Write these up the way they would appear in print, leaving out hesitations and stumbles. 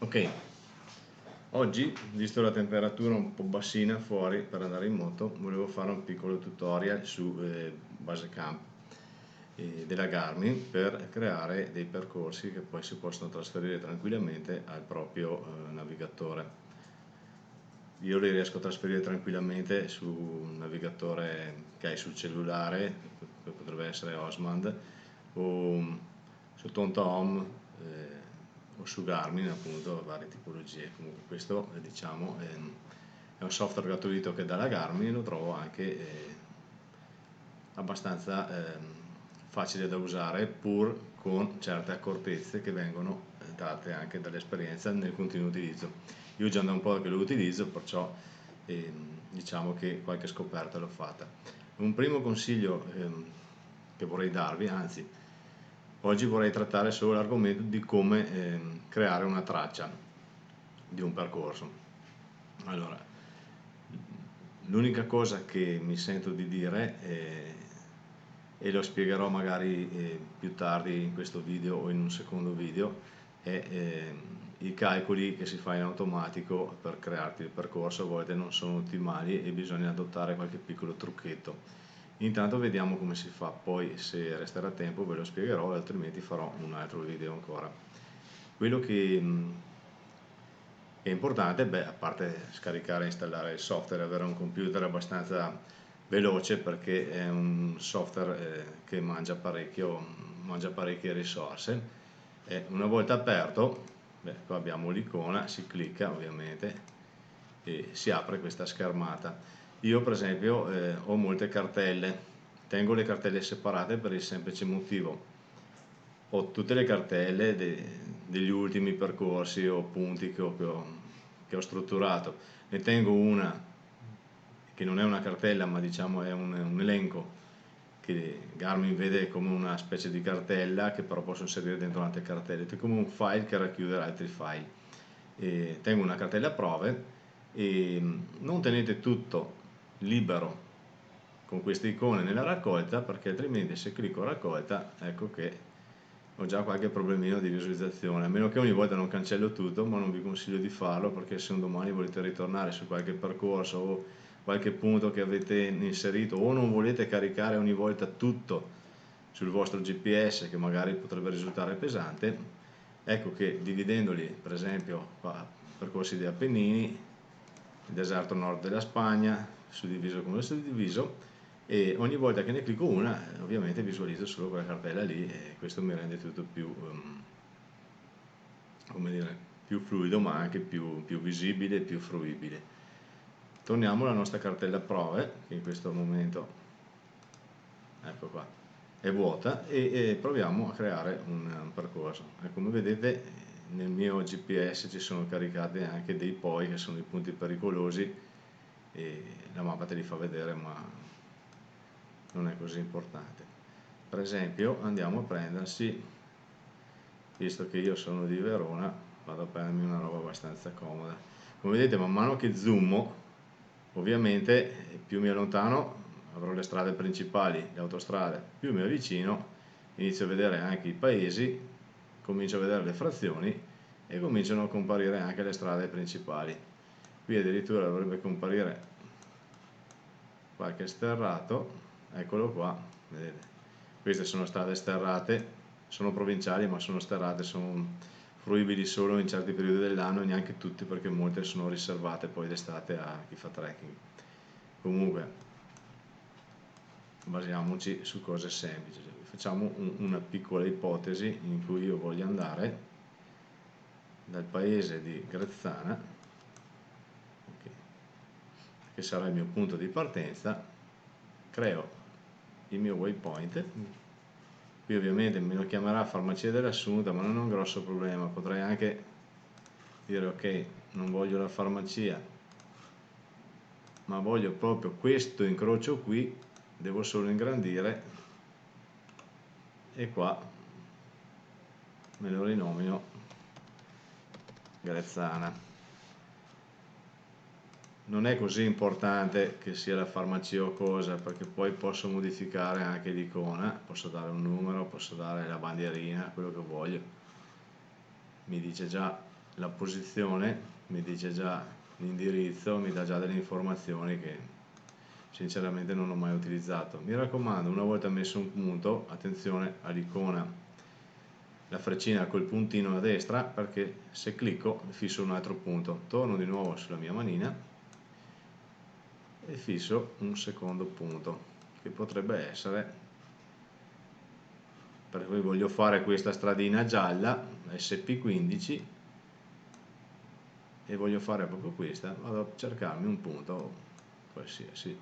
Ok, oggi, visto la temperatura un po' bassina fuori per andare in moto, volevo fare un piccolo tutorial su Basecamp della Garmin per creare dei percorsi che poi si possono trasferire tranquillamente al proprio navigatore. Io li riesco a trasferire tranquillamente su un navigatore che hai sul cellulare, che potrebbe essere Osmand, o su TomTom o su Garmin, appunto, varie tipologie. Comunque questo diciamo è un software gratuito che dà la Garmin e lo trovo anche abbastanza facile da usare, pur con certe accortezze che vengono date anche dall'esperienza nel continuo utilizzo. Io già da un po' che lo utilizzo, perciò diciamo che qualche scoperta l'ho fatta. Un primo consiglio che vorrei darvi, anzi oggi vorrei trattare solo l'argomento di come creare una traccia di un percorso. Allora, l'unica cosa che mi sento di dire e lo spiegherò magari più tardi in questo video o in un secondo video, è i calcoli che si fa in automatico per crearti il percorso a volte non sono ottimali e bisogna adottare qualche piccolo trucchetto. Intanto vediamo come si fa, poi se resterà tempo ve lo spiegherò, altrimenti farò un altro video ancora. Quello che è importante, a parte scaricare e installare il software, avere un computer abbastanza veloce, perché è un software che mangia parecchie risorse. Una volta aperto, qua abbiamo l'icona, si clicca ovviamente e si apre questa schermata. Io per esempio ho molte cartelle, tengo le cartelle separate per il semplice motivo: ho tutte le cartelle degli ultimi percorsi o punti che ho strutturato. Ne tengo una che non è una cartella, ma diciamo è un elenco che Garmin vede come una specie di cartella, che però posso inserire dentro altre cartelle, è come un file che racchiude altri file. Tengo una cartella prove e non tenete tutto libero con queste icone nella raccolta, perché altrimenti se clicco raccolta ecco che ho già qualche problemino di visualizzazione, a meno che ogni volta non cancello tutto, ma non vi consiglio di farlo, perché se un domani volete ritornare su qualche percorso o qualche punto che avete inserito, o non volete caricare ogni volta tutto sul vostro GPS, che magari potrebbe risultare pesante, ecco che dividendoli, per esempio qua, percorsi di Appennini, il deserto nord della Spagna, suddiviso come è suddiviso, e ogni volta che ne clicco una ovviamente visualizzo solo quella cartella lì, e questo mi rende tutto più, come dire, più fluido, ma anche più visibile e più fruibile. Torniamo alla nostra cartella prove, che in questo momento, ecco qua, è vuota, e proviamo a creare un percorso. E come vedete nel mio GPS ci sono caricati anche dei POI, che sono i punti pericolosi, e la mappa te li fa vedere, ma non è così importante. Per esempio andiamo a prendersi, visto che io sono di Verona, vado a prendermi una roba abbastanza comoda. Come vedete, man mano che zoomo, ovviamente più mi allontano avrò le strade principali, le autostrade, più mi avvicino inizio a vedere anche i paesi, comincio a vedere le frazioni e cominciano a comparire anche le strade principali. Qui addirittura dovrebbe comparire qualche sterrato, eccolo qua, vedete. Queste sono strade sterrate, sono provinciali ma sono sterrate, sono fruibili solo in certi periodi dell'anno, e neanche tutti, perché molte sono riservate poi d'estate a chi fa trekking. Comunque basiamoci su cose semplici, facciamo una piccola ipotesi in cui io voglio andare dal paese di Grezzana, che sarà il mio punto di partenza, creo il mio waypoint. Qui ovviamente me lo chiamerà farmacia dell'Assunta, ma non è un grosso problema, potrei anche dire ok, non voglio la farmacia, ma voglio proprio questo incrocio qui, devo solo ingrandire e qua me lo rinomino Grezzana. Non è così importante che sia la farmacia o cosa, perché poi posso modificare anche l'icona, posso dare un numero, posso dare la bandierina, quello che voglio. Mi dice già la posizione, mi dice già l'indirizzo, mi dà già delle informazioni che sinceramente non ho mai utilizzato. Mi raccomando, una volta messo un punto, attenzione all'icona, la freccina col puntino a destra, perché se clicco fisso un altro punto. Torno di nuovo sulla mia manina e fisso un secondo punto, che potrebbe essere, per cui voglio fare questa stradina gialla, SP15, e voglio fare proprio questa, vado a cercarmi un punto qualsiasi,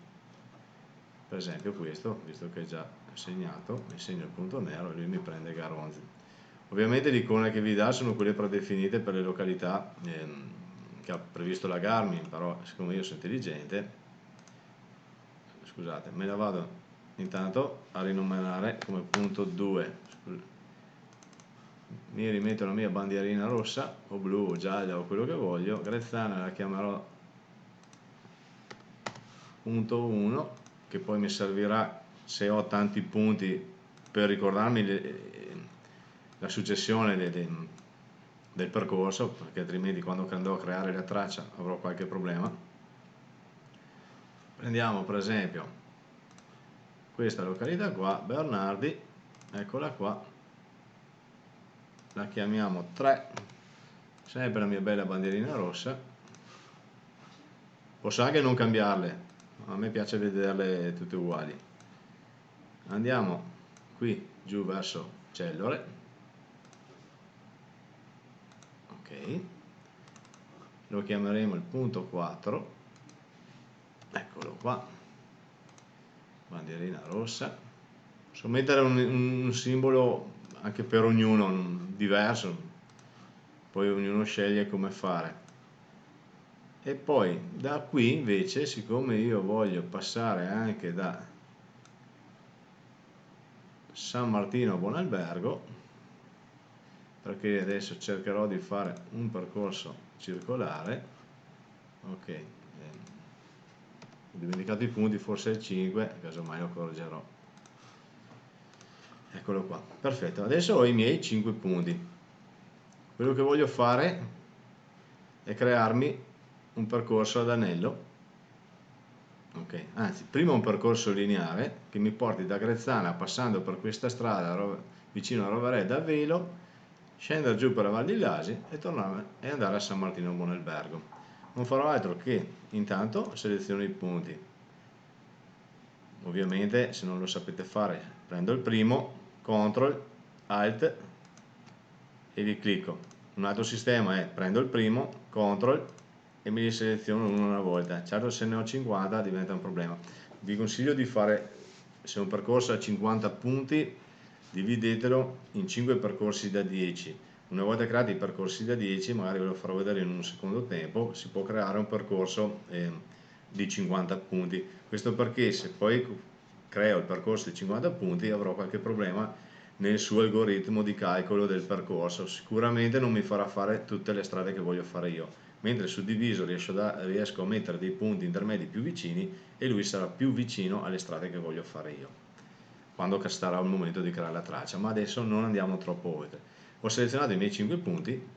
per esempio questo, visto che è già segnato, mi segno il punto nero e lui mi prende Garonzi. Ovviamente le icone che vi dà sono quelle predefinite per le località che ha previsto la Garmin, però siccome io sono intelligente, scusate, me la vado intanto a rinominare come punto 2, mi rimetto la mia bandierina rossa o blu o gialla o quello che voglio, Grezzana la chiamerò punto 1, che poi mi servirà se ho tanti punti per ricordarmi la successione del percorso, perché altrimenti quando andrò a creare la traccia avrò qualche problema. Prendiamo per esempio questa località qua, Bernardi, eccola qua, la chiamiamo 3, sempre la mia bella bandierina rossa, posso anche non cambiarle, a me piace vederle tutte uguali. Andiamo qui giù verso Cellore, ok, lo chiameremo il punto 4, eccolo qua, bandierina rossa, posso mettere un simbolo anche per ognuno diverso, poi ognuno sceglie come fare. E poi da qui invece, siccome io voglio passare anche da San Martino a Buonalbergo, perché adesso cercherò di fare un percorso circolare, ok, ho dimenticato i punti, forse il 5, casomai lo correggerò. Eccolo qua, perfetto, adesso ho i miei 5 punti. Quello che voglio fare è crearmi un percorso ad anello, ok, anzi prima un percorso lineare che mi porti da Grezzana passando per questa strada vicino a Roveredo a Velo, scendere giù per la Val di Lasi e tornare e andare a San Martino Buonalbergo. Non farò altro che intanto seleziono i punti. Ovviamente se non lo sapete fare prendo il primo, CTRL, ALT e vi clicco. Un altro sistema è prendo il primo, CTRL e me li seleziono uno alla volta. Certo se ne ho 50 diventa un problema. Vi consiglio di fare, se un percorso ha 50 punti, dividetelo in 5 percorsi da 10. Una volta creati i percorsi da 10, magari ve lo farò vedere in un secondo tempo, si può creare un percorso di 50 punti. Questo perché se poi creo il percorso di 50 punti avrò qualche problema nel suo algoritmo di calcolo del percorso. Sicuramente non mi farà fare tutte le strade che voglio fare io, mentre suddiviso riesco a mettere dei punti intermedi più vicini e lui sarà più vicino alle strade che voglio fare io quando sarà il momento di creare la traccia. Ma adesso non andiamo troppo oltre. Ho selezionato i miei 5 punti,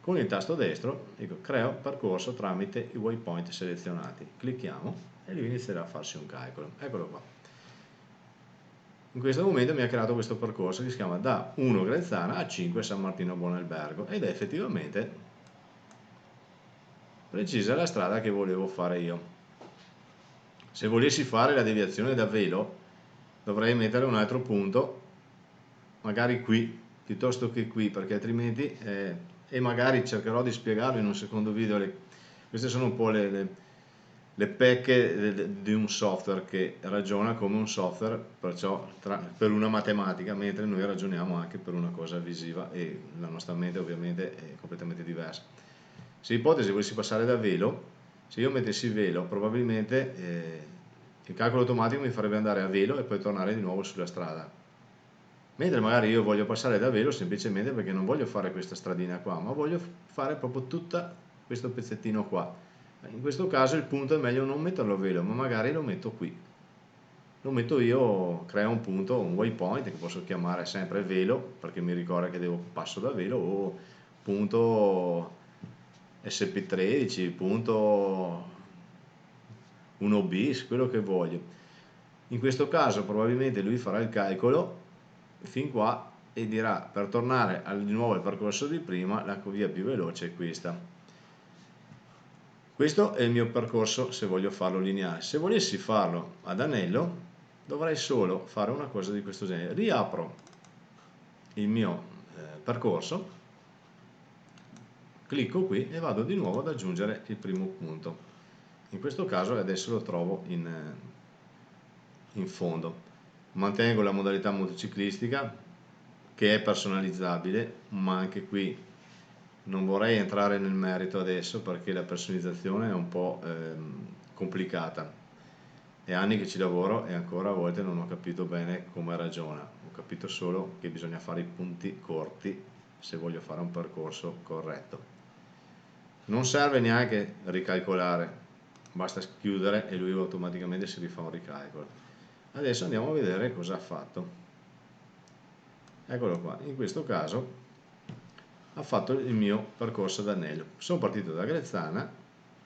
con il tasto destro dico creo percorso tramite i waypoint selezionati, clicchiamo e lui inizierà a farsi un calcolo. Eccolo qua. In questo momento mi ha creato questo percorso che si chiama da 1 Grezzana a 5 San Martino Buonalbergo ed è effettivamente precisa la strada che volevo fare io. Se volessi fare la deviazione da Velo dovrei mettere un altro punto, magari qui piuttosto che qui, perché altrimenti e magari cercherò di spiegarlo in un secondo video. Queste sono un po' le pecche di un software che ragiona come un software, perciò per una matematica, mentre noi ragioniamo anche per una cosa visiva e la nostra mente ovviamente è completamente diversa. Se ipotesi volessi passare da Velo, se io mettessi Velo probabilmente il calcolo automatico mi farebbe andare a Velo e poi tornare di nuovo sulla strada, mentre magari io voglio passare da Velo semplicemente perché non voglio fare questa stradina qua, ma voglio fare proprio tutto questo pezzettino qua. In questo caso il punto è meglio non metterlo a Velo, ma magari lo metto qui, lo metto io, creo un punto, un waypoint che posso chiamare sempre Velo perché mi ricorda che passo da Velo, o punto SP13, punto 1 bis, quello che voglio. In questo caso probabilmente lui farà il calcolo fin qua e dirà, per tornare di nuovo al percorso di prima, la via più veloce è questa. Questo è il mio percorso se voglio farlo lineare. Se volessi farlo ad anello, dovrei solo fare una cosa di questo genere. Riapro il mio percorso, clicco qui e vado di nuovo ad aggiungere il primo punto. In questo caso adesso lo trovo in fondo. Mantengo la modalità motociclistica che è personalizzabile, ma anche qui non vorrei entrare nel merito adesso perché la personalizzazione è un po' complicata. È anni che ci lavoro e ancora a volte non ho capito bene come ragiona. Ho capito solo che bisogna fare i punti corti se voglio fare un percorso corretto. Non serve neanche ricalcolare, basta chiudere e lui automaticamente si rifà un ricalcolo. Adesso andiamo a vedere cosa ha fatto. Eccolo qua, in questo caso ha fatto il mio percorso ad anello. Sono partito da Grezzana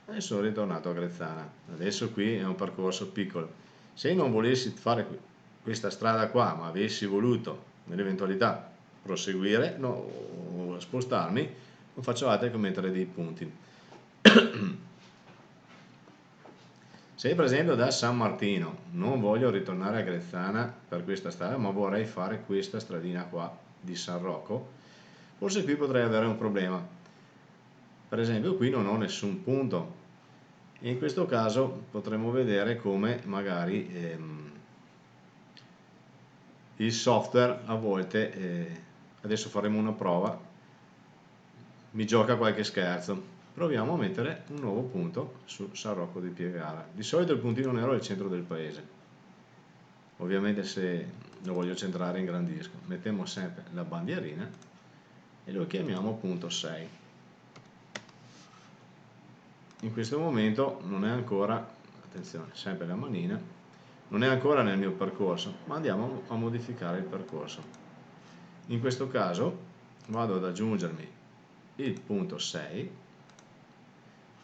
e sono ritornato a Grezzana. Adesso qui è un percorso piccolo. Se non volessi fare questa strada qua, ma avessi voluto nell'eventualità proseguire o spostarmi, non faccio altro che mettere dei punti. Se per esempio da San Martino non voglio ritornare a Grezzana per questa strada, ma vorrei fare questa stradina qua di San Rocco, forse qui potrei avere un problema. Per esempio qui non ho nessun punto e in questo caso potremmo vedere come magari il software a volte, adesso faremo una prova, mi gioca qualche scherzo. Proviamo a mettere un nuovo punto su San Rocco di Piegara. Di solito il puntino nero è il centro del paese. Ovviamente se lo voglio centrare ingrandisco. Mettiamo sempre la bandierina e lo chiamiamo punto 6. In questo momento non è ancora, attenzione, sempre la manina, non è ancora nel mio percorso, ma andiamo a modificare il percorso. In questo caso vado ad aggiungermi il punto 6.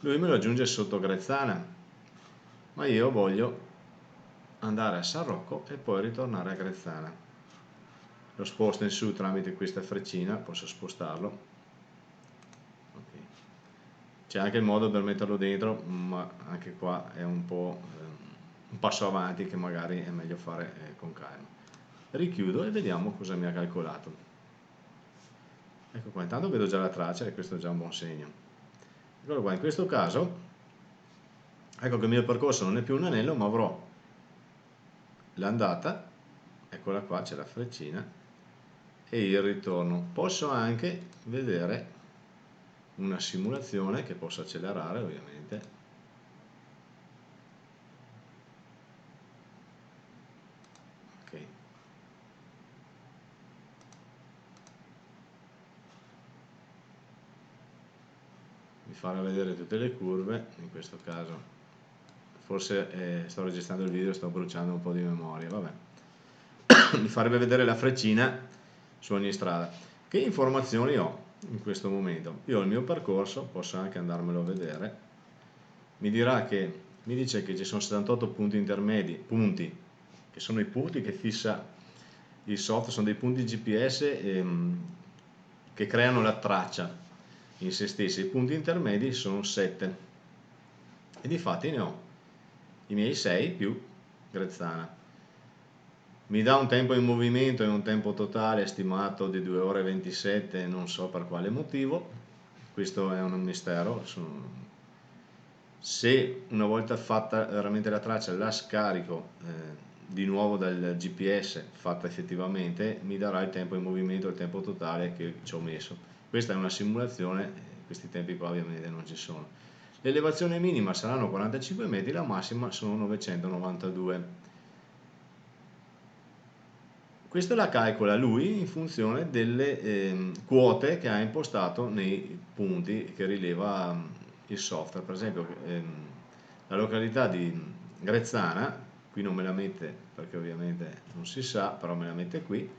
Lui me lo aggiunge sotto Grezzana, ma io voglio andare a San Rocco e poi ritornare a Grezzana. Lo sposto in su tramite questa freccina, posso spostarlo. Okay. C'è anche il modo per metterlo dentro, ma anche qua è un po' un passo avanti che magari è meglio fare con calma. Richiudo e vediamo cosa mi ha calcolato. Ecco qua, intanto vedo già la traccia e questo è già un buon segno. Eccolo qua, in questo caso ecco che il mio percorso non è più un anello, ma avrò l'andata, eccola qua, c'è la freccina, e il ritorno. Posso anche vedere una simulazione che posso accelerare ovviamente. Ok. Mi farà vedere tutte le curve, in questo caso forse sto registrando il video e sto bruciando un po' di memoria, vabbè. Mi farebbe vedere la freccina su ogni strada. Che informazioni ho in questo momento? Io ho il mio percorso, posso anche andarmelo a vedere. Mi dice che ci sono 78 punti intermedi, punti, che sono i punti che fissa il software, sono dei punti GPS che creano la traccia in se stessi. I punti intermedi sono 7 e difatti ne ho i miei 6 più Grezzana. Mi dà un tempo in movimento e un tempo totale stimato di 2 ore e 27, non so per quale motivo, questo è un mistero. Se una volta fatta veramente la traccia la scarico di nuovo dal GPS fatta effettivamente, mi darà il tempo in movimento e il tempo totale che ci ho messo. Questa è una simulazione, questi tempi qua ovviamente non ci sono. L'elevazione minima saranno 45 metri, la massima sono 992. Questa la calcola lui in funzione delle quote che ha impostato nei punti che rileva il software. Per esempio la località di Grezzana, qui non me la mette perché ovviamente non si sa, però me la mette qui.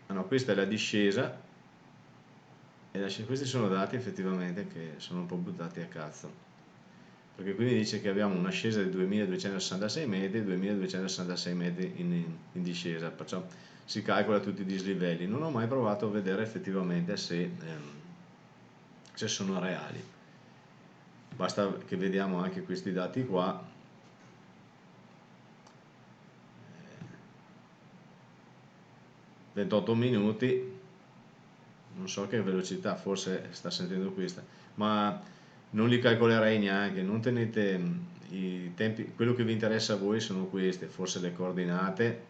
Ah no, questa è la discesa, questi sono dati effettivamente che sono un po' buttati a cazzo, perché qui mi dice che abbiamo un'ascesa di 2266 metri, 2266 metri in discesa, perciò si calcola tutti i dislivelli. Non ho mai provato a vedere effettivamente se sono reali, basta che vediamo anche questi dati qua. 28 minuti, non so che velocità, forse sta sentendo questa, ma non li calcolerei neanche, non tenete i tempi, quello che vi interessa a voi sono queste, forse le coordinate,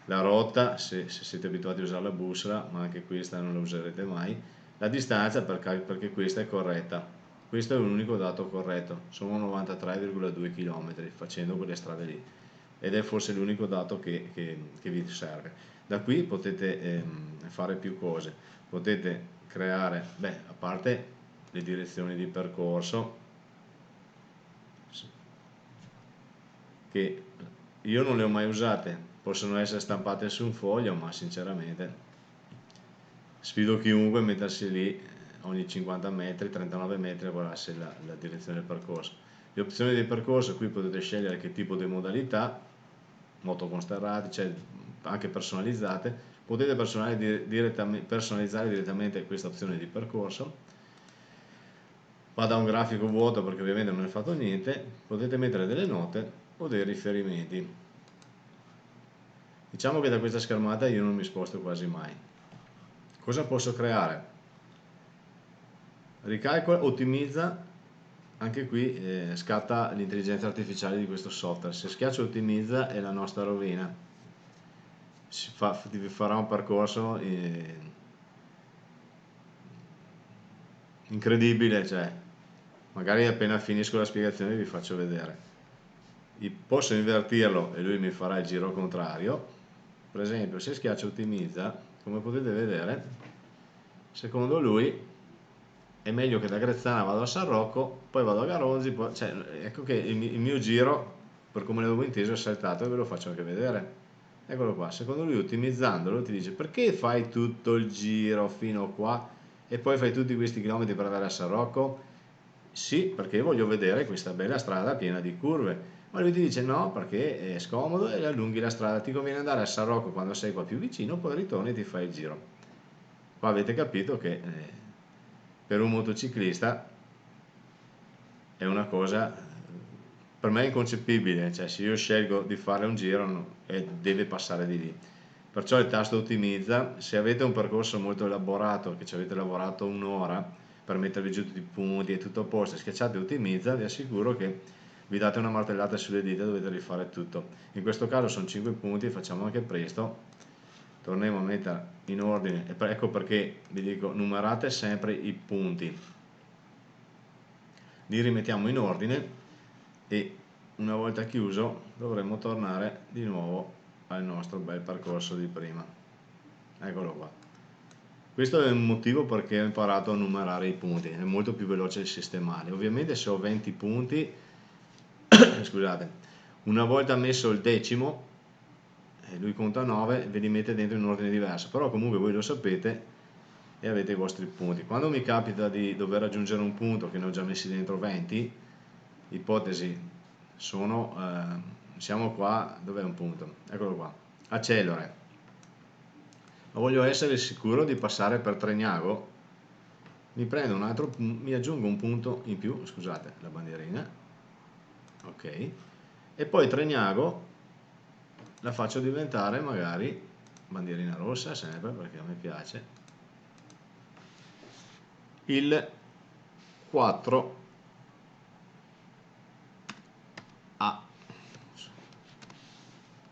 la rotta, se siete abituati a usare la bussola, ma anche questa non la userete mai, la distanza perché questa è corretta, questo è l'unico dato corretto, sono 93,2 km facendo quelle strade lì, ed è forse l'unico dato che vi serve. Da qui potete fare più cose, potete creare, a parte le direzioni di percorso, che io non le ho mai usate, possono essere stampate su un foglio, ma sinceramente sfido chiunque a mettersi lì ogni 50 metri, 39 metri a guardarsi la direzione del percorso. Le opzioni di percorso, qui potete scegliere che tipo di modalità, moto con sterrate, cioè anche personalizzate, potete personalizzare direttamente questa opzione di percorso, va da un grafico vuoto perché ovviamente non è fatto niente, potete mettere delle note o dei riferimenti. Diciamo che da questa schermata io non mi sposto quasi mai. Cosa posso creare? Ricalcola, ottimizza, anche qui scatta l'intelligenza artificiale di questo software, se schiaccio ottimizza è la nostra rovina, vi farà un percorso incredibile, cioè magari appena finisco la spiegazione vi faccio vedere. Posso invertirlo e lui mi farà il giro contrario. Per esempio, se schiaccio ottimizza, come potete vedere, secondo lui è meglio che da Grezzana vado a San Rocco, poi vado a Garonzi, cioè, ecco che il mio giro, per come l'avevo inteso, è saltato e ve lo faccio anche vedere. Eccolo qua, secondo lui ottimizzandolo ti dice perché fai tutto il giro fino qua e poi fai tutti questi chilometri per andare a San Rocco? Sì, perché voglio vedere questa bella strada piena di curve. Ma lui ti dice no, perché è scomodo e allunghi la strada, ti conviene andare a San Rocco quando sei qua più vicino, poi ritorni e ti fai il giro. Qua avete capito che per un motociclista è una cosa per me inconcepibile, cioè se io scelgo di fare un giro deve passare di lì. Perciò il tasto ottimizza, se avete un percorso molto elaborato, che ci avete lavorato un'ora per mettervi giù tutti i punti e tutto a posto, schiacciate ottimizza, vi assicuro che vi date una martellata sulle dita e dovete rifare tutto. In questo caso sono 5 punti, facciamo anche presto, torniamo a mettere in ordine, ecco perché vi dico numerate sempre i punti, li rimettiamo in ordine e una volta chiuso dovremo tornare di nuovo al nostro bel percorso di prima. Eccolo qua. Questo è un motivo perché ho imparato a numerare i punti, è molto più veloce il sistemare. Ovviamente se ho 20 punti, scusate, una volta messo il decimo, lui conta 9, ve li mette dentro in ordine diverso, però comunque voi lo sapete e avete i vostri punti. Quando mi capita di dover aggiungere un punto che ne ho già messi dentro 20, ipotesi sono, siamo qua, dov'è un punto? Eccolo qua, accelere. Ma voglio essere sicuro di passare per Tregnago, mi aggiungo un punto in più, scusate la bandierina, ok, e poi Tregnago la faccio diventare magari bandierina rossa sempre perché a me piace, il 4A,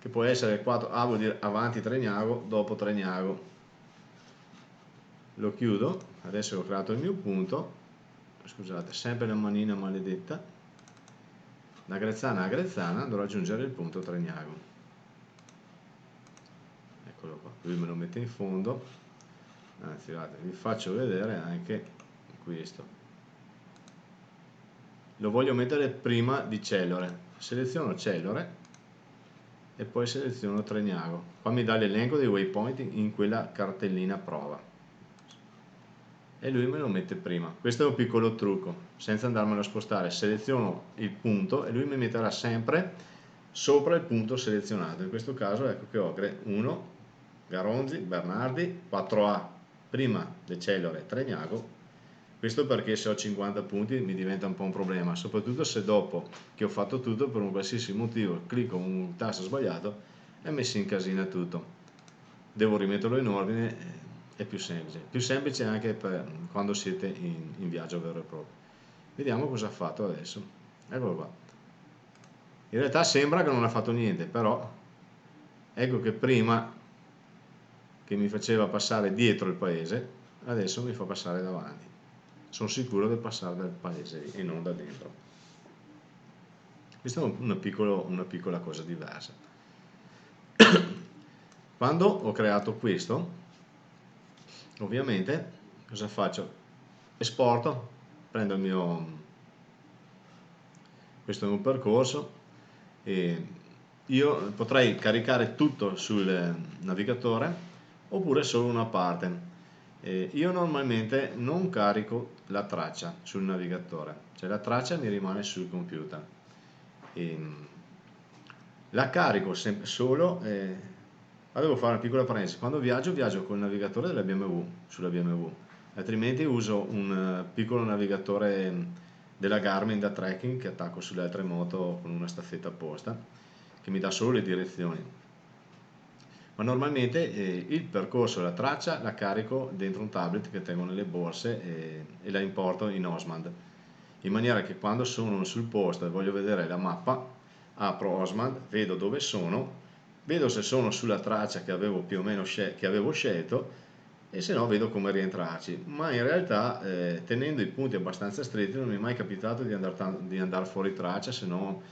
che può essere 4A vuol dire avanti Tregnago, dopo Tregnago. Lo chiudo, adesso ho creato il mio punto, scusate, sempre la manina maledetta, da Grezzana a Grezzana andrò ad aggiungere il punto Tregnago. Eccolo qua, lui me lo mette in fondo, anzi guardate, vi faccio vedere anche questo. Lo voglio mettere prima di Cellore, seleziono Cellore e poi seleziono Tregnago. Qua mi dà l'elenco dei waypoint in quella cartellina prova. e lui me lo mette prima. Questo è un piccolo trucco, senza andarmelo a spostare, seleziono il punto e lui mi metterà sempre sopra il punto selezionato. In questo caso ecco che ho 1 Garonzi, Bernardi, 4A prima De Cellore, Tregnago. Questo perché se ho 50 punti mi diventa un po' un problema, soprattutto se dopo che ho fatto tutto per un qualsiasi motivo clicco un tasto sbagliato e mi si incasina tutto. Devo rimetterlo in ordine, è più semplice anche per quando siete in viaggio vero e proprio. Vediamo cosa ha fatto adesso. Eccolo qua. In realtà sembra che non ha fatto niente, però ecco che prima che mi faceva passare dietro il paese, adesso mi fa passare davanti. Sono sicuro del passare dal paese e non da dentro. Questa è una piccola cosa diversa. Quando ho creato questo, ovviamente, cosa faccio? Esporto, prendo questo è un percorso e io potrei caricare tutto sul navigatore oppure solo una parte. Io normalmente non carico la traccia sul navigatore, cioè la traccia mi rimane sul computer. La carico sempre solo, devo fare una piccola parentesi, quando viaggio col navigatore della BMW, sulla BMW, altrimenti uso un piccolo navigatore della Garmin da trekking che attacco sulle altre moto con una staffetta apposta, che mi dà solo le direzioni. Ma normalmente il percorso, la traccia la carico dentro un tablet che tengo nelle borse e la importo in Osmand, in maniera che quando sono sul posto e voglio vedere la mappa, apro Osmand, vedo dove sono, vedo se sono sulla traccia che avevo più o meno che avevo scelto e se no vedo come rientrarci. Ma in realtà tenendo i punti abbastanza stretti non mi è mai capitato di andare fuori traccia, se no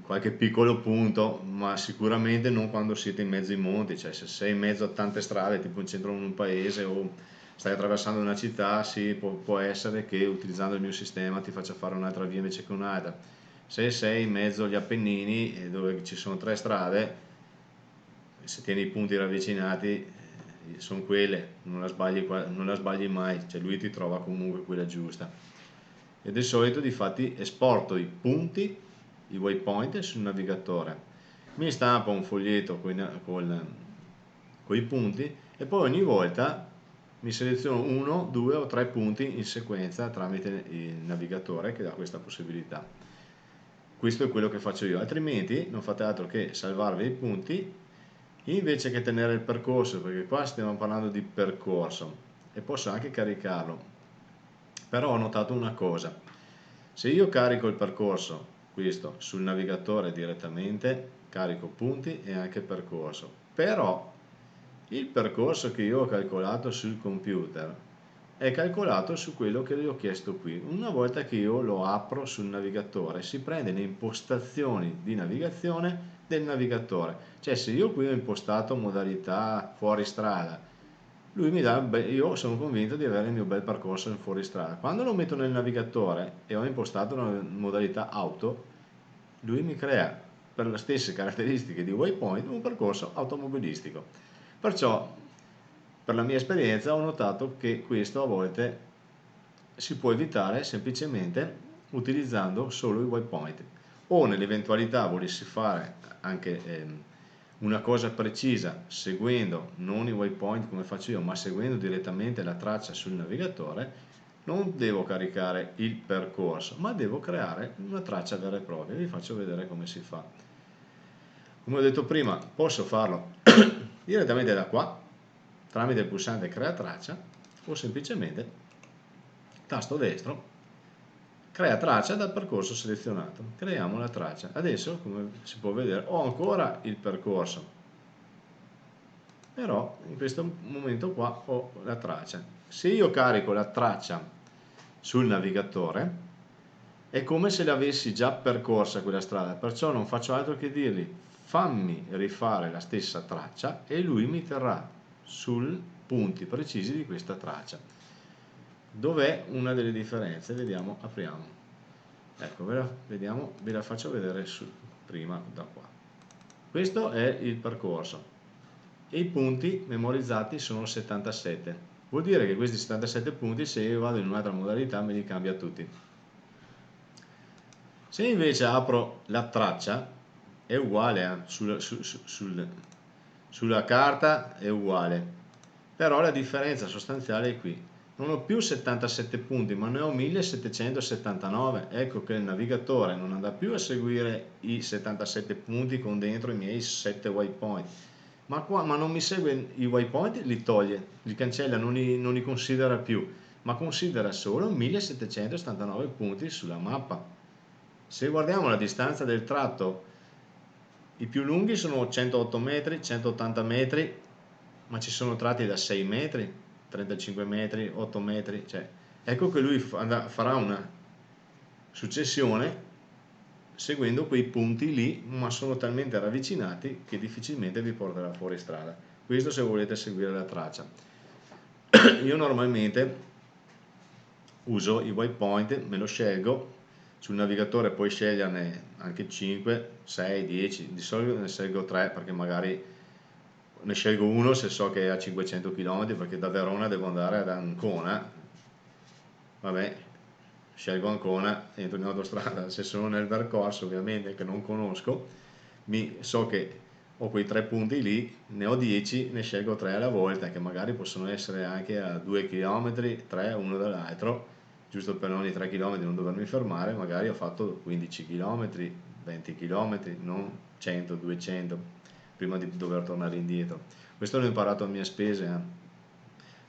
qualche piccolo punto, ma sicuramente non quando siete in mezzo ai monti, cioè se sei in mezzo a tante strade, tipo in centro in un paese o stai attraversando una città, sì, può essere che utilizzando il mio sistema ti faccia fare un'altra via invece che un'altra. Se sei in mezzo agli Appennini, dove ci sono 3 strade, se tieni i punti ravvicinati, sono quelle, non la sbagli mai, cioè lui ti trova comunque quella giusta. E di solito difatti esporto i punti, i waypoint sul navigatore, mi stampa un foglietto con i punti e poi ogni volta mi seleziono 1, 2 o 3 punti in sequenza tramite il navigatore che dà questa possibilità. Questo è quello che faccio io, altrimenti non fate altro che salvarvi i punti invece che tenere il percorso, perché qua stiamo parlando di percorso e posso anche caricarlo. Però ho notato una cosa: se io carico il percorso, questo, sul navigatore direttamente, carico punti e anche percorso, però il percorso che io ho calcolato sul computer è calcolato su quello che gli ho chiesto qui. Una volta che io lo apro sul navigatore, si prende le impostazioni di navigazione del navigatore. Cioè se io qui ho impostato modalità fuori strada, lui mi dà, io sono convinto di avere il mio bel percorso in fuoristrada. Quando lo metto nel navigatore e ho impostato una modalità auto, lui mi crea per le stesse caratteristiche di waypoint un percorso automobilistico. Perciò, per la mia esperienza, ho notato che questo a volte si può evitare semplicemente utilizzando solo i waypoint. O nell'eventualità volessi fare anche una cosa precisa seguendo non i waypoint come faccio io, ma seguendo direttamente la traccia sul navigatore, non devo caricare il percorso, ma devo creare una traccia vera e propria. Vi faccio vedere come si fa. Come ho detto prima, posso farlo direttamente da qua, tramite il pulsante crea traccia, o semplicemente tasto destro, crea traccia dal percorso selezionato. Creiamo la traccia. Adesso, come si può vedere, ho ancora il percorso, però in questo momento qua ho la traccia. Se io carico la traccia sul navigatore è come se l'avessi già percorsa quella strada, perciò non faccio altro che dirgli fammi rifare la stessa traccia e lui mi terrà sui punti precisi di questa traccia. Dov'è una delle differenze? Vediamo, apriamo. Ecco, vediamo, ve la faccio vedere prima da qua. Questo è il percorso e i punti memorizzati sono 77. vuol dire che questi 77 punti, se io vado in un'altra modalità, me li cambia tutti. Se invece apro la traccia, è uguale, sulla carta è uguale, però la differenza sostanziale è qui. Non ho più 77 punti, ma ne ho 1779. Ecco che il navigatore non andrà più a seguire i 77 punti con dentro i miei 7 waypoint, ma non mi segue i waypoint, li toglie, li cancella, non li considera più, ma considera solo 1779 punti sulla mappa. Se guardiamo la distanza del tratto, i più lunghi sono 108 metri, 180 metri, ma ci sono tratti da 6 metri, 35 metri, 8 metri, cioè, ecco che lui farà una successione seguendo quei punti lì, ma sono talmente ravvicinati che difficilmente vi porterà fuori strada. Questo se volete seguire la traccia. Io normalmente uso i waypoint, me lo scelgo, sul navigatore puoi sceglierne anche 5, 6, 10, di solito ne scelgo 3 perché magari ne scelgo uno se so che è a 500 km, perché da Verona devo andare ad Ancona, vabbè, scelgo Ancona, entro in autostrada. Se sono nel percorso ovviamente che non conosco, so che ho quei 3 punti lì, ne ho 10, ne scelgo 3 alla volta, che magari possono essere anche a 2 km, 3 uno dall'altro, giusto per ogni 3 km non dovermi fermare. Magari ho fatto 15 km, 20 km, non 100, 200, prima di dover tornare indietro. Questo l'ho imparato a mie spese,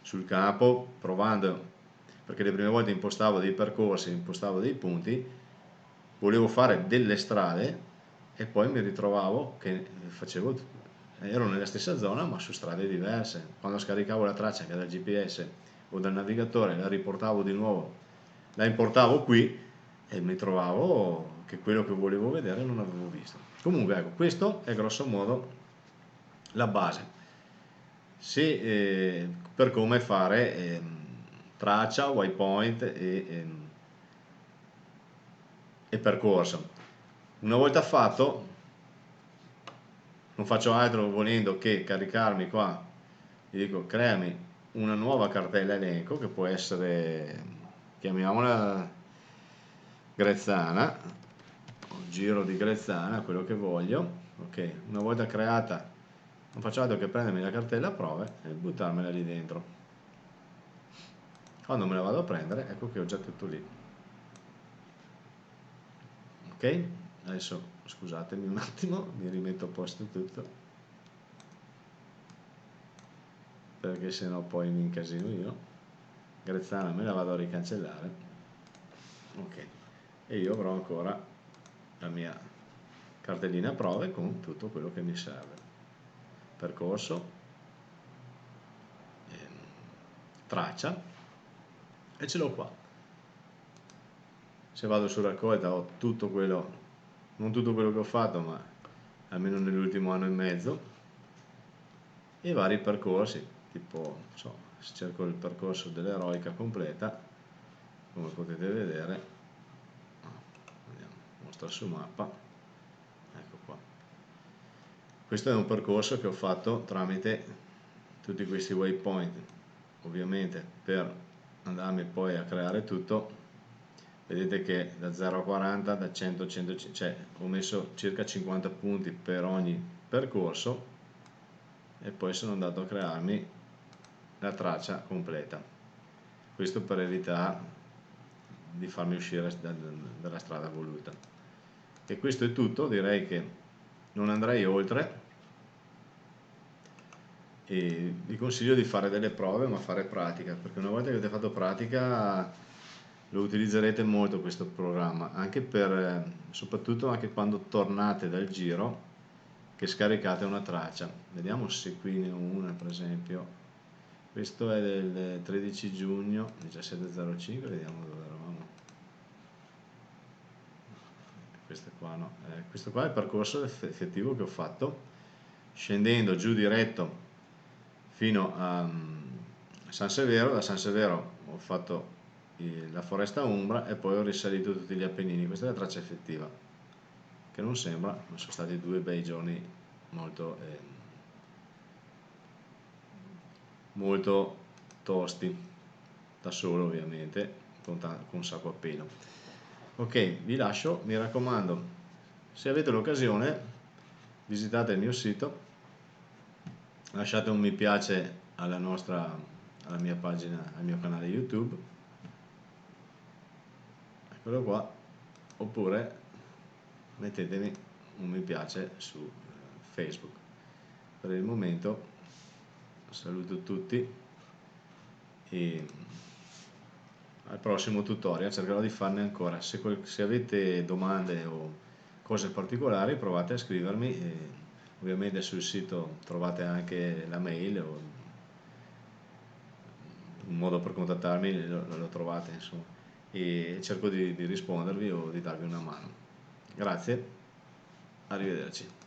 sul campo, provando, perché le prime volte impostavo dei percorsi, impostavo dei punti, volevo fare delle strade e poi mi ritrovavo che ero nella stessa zona ma su strade diverse. Quando scaricavo la traccia anche dal GPS o dal navigatore, la riportavo di nuovo, la importavo qui e mi trovavo che quello che volevo vedere non avevo visto. Comunque ecco, questo è grosso modo la base per come fare traccia, waypoint e percorso. Una volta fatto, non faccio altro volendo che caricarmi qua, gli dico creami una nuova cartella elenco che può essere, chiamiamola Grezzana, o giro di Grezzana, quello che voglio. Ok, una volta creata non faccio altro che prendermi la cartella prove e buttarmela lì dentro. Quando me la vado a prendere, ecco che ho già tutto lì. Ok, adesso scusatemi un attimo, mi rimetto a posto tutto, perché sennò poi mi incasino io. Grezzana me la vado a ricancellare. Ok, e io avrò ancora la mia cartellina prove con tutto quello che mi serve. Percorso, traccia, e ce l'ho qua. Se vado su raccolta ho tutto quello, non tutto quello che ho fatto, ma almeno nell'ultimo anno e mezzo, e vari percorsi, tipo, so, se cerco il percorso dell'eroica completa, come potete vedere, vediamo, mostra su mappa, ecco qua. Questo è un percorso che ho fatto tramite tutti questi waypoint, ovviamente per andarmi poi a creare tutto. Vedete che da 0 a 40, da 100 a 100, cioè ho messo circa 50 punti per ogni percorso e poi sono andato a crearmi la traccia completa. Questo per evitare di farmi uscire dalla strada voluta. E questo è tutto, direi che non andrei oltre e vi consiglio di fare delle prove, ma fare pratica, perché una volta che avete fatto pratica lo utilizzerete molto questo programma, anche soprattutto anche quando tornate dal giro, che scaricate una traccia. Vediamo se qui ne ho una, per esempio. Questo è del 13 giugno 17.05, vediamo dove eravamo. Questo qua no. Questo qua è il percorso effettivo che ho fatto, scendendo giù diretto fino a San Severo. Da San Severo ho fatto la foresta Umbra e poi ho risalito tutti gli Appennini. Questa è la traccia effettiva, che non sembra, ma sono stati 2 bei giorni molto tosti, da solo ovviamente, con un sacco a pelo. Ok, vi lascio, mi raccomando, se avete l'occasione visitate il mio sito, lasciate un mi piace alla mia pagina, al mio canale YouTube, eccolo qua, oppure mettetemi un mi piace su Facebook. Per il momento saluto tutti e al prossimo tutorial cercherò di farne ancora. Se avete domande o cose particolari provate a scrivermi e ovviamente sul sito trovate anche la mail o un modo per contattarmi, lo trovate insomma, e cerco di rispondervi o di darvi una mano. Grazie, arrivederci.